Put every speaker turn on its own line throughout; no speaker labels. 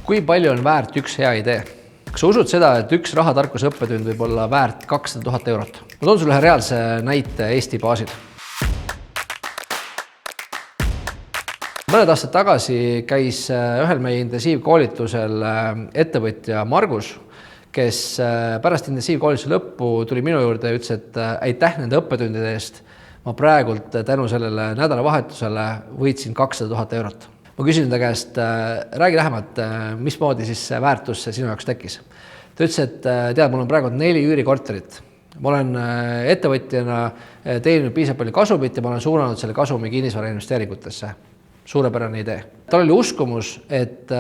Kui palju on väärt üks hea idee? Kas sa usud seda, et üks rahatarkuse õppetund võib olla väärt 200 000 eurot? Ma toon sulle ühe reaalse näite Eesti baasil. Mõned aastad tagasi käis ühel meie intensiivkoolitusel ettevõtja Margus, kes pärast intensiivkoolituse lõppu tuli minu juurde ja ütles, et aitäh nende õppetundide eest. Ma praegult tänu sellele nädalavahetusele võitsin 200 000 eurot. Ma küsin ta käest, räägi lähemalt, mismoodi siis see väärtus sinu jaoks tekkis. Ta ütles, et tead, mul on praegu 4 üürikorterit. Ma olen ettevõtjana teeninud piisavalt palju kasumit ja ma olen suunanud selle kasumi kinnisvara investeeringutesse. Suurepärane idee. Tal oli uskumus, et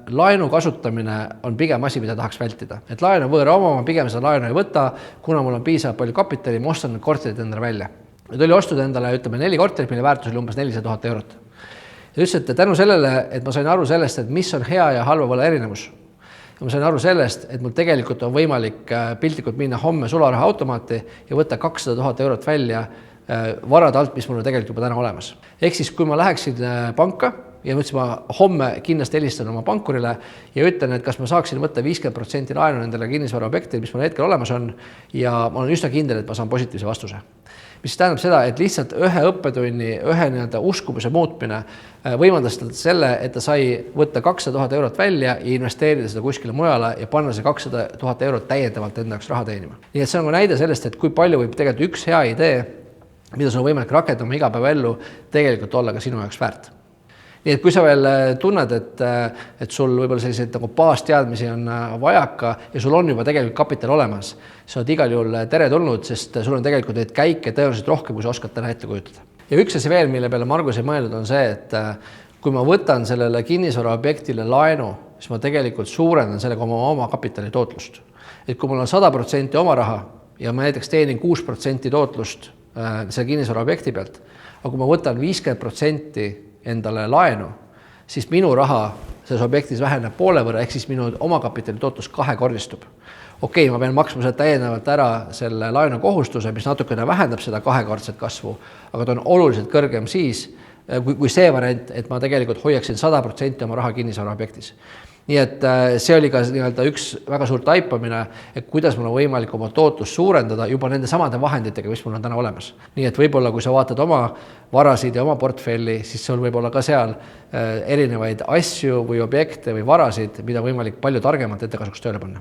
laenu kasutamine on pigem asi, mida tahaks vältida. Et laenu võõra oma, ma pigem seda laenu ei võta, kuna mul on piisavalt palju kapitali, ma ostan need korterid endale välja. Ja ta oli ostunud endale, ütleme, 4 korterit, mille väärtus oli umbes 400 000 eurot. Ja ütles, et tänu sellele, et ma sain aru sellest, et mis on hea ja halva võla erinevus. Ja ma sain aru sellest, et mul tegelikult on võimalik piltlikult minna homme sularaha automaati ja võtta 200 000 eurot välja varade alt, mis mul on tegelikult juba täna olemas. Ehk siis, kui ma läheksin panka ja mõtlesin, ma homme kindlasti helistan oma pankurile ja ütlen, et kas ma saaksin võtta 50% laenu nendele kinnisvara objektile, mis mul hetkel olemas on, ja ma olen üsna kindel, et ma saan positiivse vastuse. Mis tähendab seda, et lihtsalt ühe õppetunni, ühe uskumuse muutmine võimaldas selle, et ta sai võtta 200 000 eurot välja ja investeerida seda kuskile mujale ja panna see 200 000 eurot täiendavalt enda jaoks raha teenima. Nii et see on näide sellest, et kui palju võib tegelikult üks hea idee, mida sul on võimalik rakendama iga päev ellu, tegelikult olla ka sinu jaoks väärt. Nii et kui sa veel tunned, et sul võib-olla selliseid nagu baasteadmisi on vajaka ja sul on juba tegelikult kapital olemas, sa oled igal juhul teretulnud, sest sul on tegelikult neid käike tõenäoliselt rohkem, kui sa oskad täna ette kujutada. Ja üks asi veel, mille peale Margus ei mõelnud, on see, et kui ma võtan sellele kinnisvara objektile laenu, siis ma tegelikult suurendan sellega oma kapitali tootlust. Et kui mul on 100% oma raha ja ma näiteks teenin 6% tootlust selle kinnisvara objekti pealt, aga kui ma võtan 50% endale laenu, siis minu raha selles objektis väheneb poole võrra, ehk siis minu omakapitali tootlus 2-kordistub. Okei, ma pean maksma seda täiendavalt ära selle laenu kohustuse, mis natukene vähendab seda 2-kordset kasvu, aga ta on oluliselt kõrgem siis, kui see variant, et ma tegelikult hoiaksin 100% oma raha kinnisvara objektis. Nii et see oli ka üks väga suur taipamine, et kuidas mul on võimalik oma tootlust suurendada juba nende samade vahenditega, mis mul on täna olemas. Nii et võib-olla, kui sa vaatad oma varasid ja oma portfelli, siis sul võib olla ka seal erinevaid asju või objekte või varasid, mida võimalik palju targemalt ette kasuks tööle panna.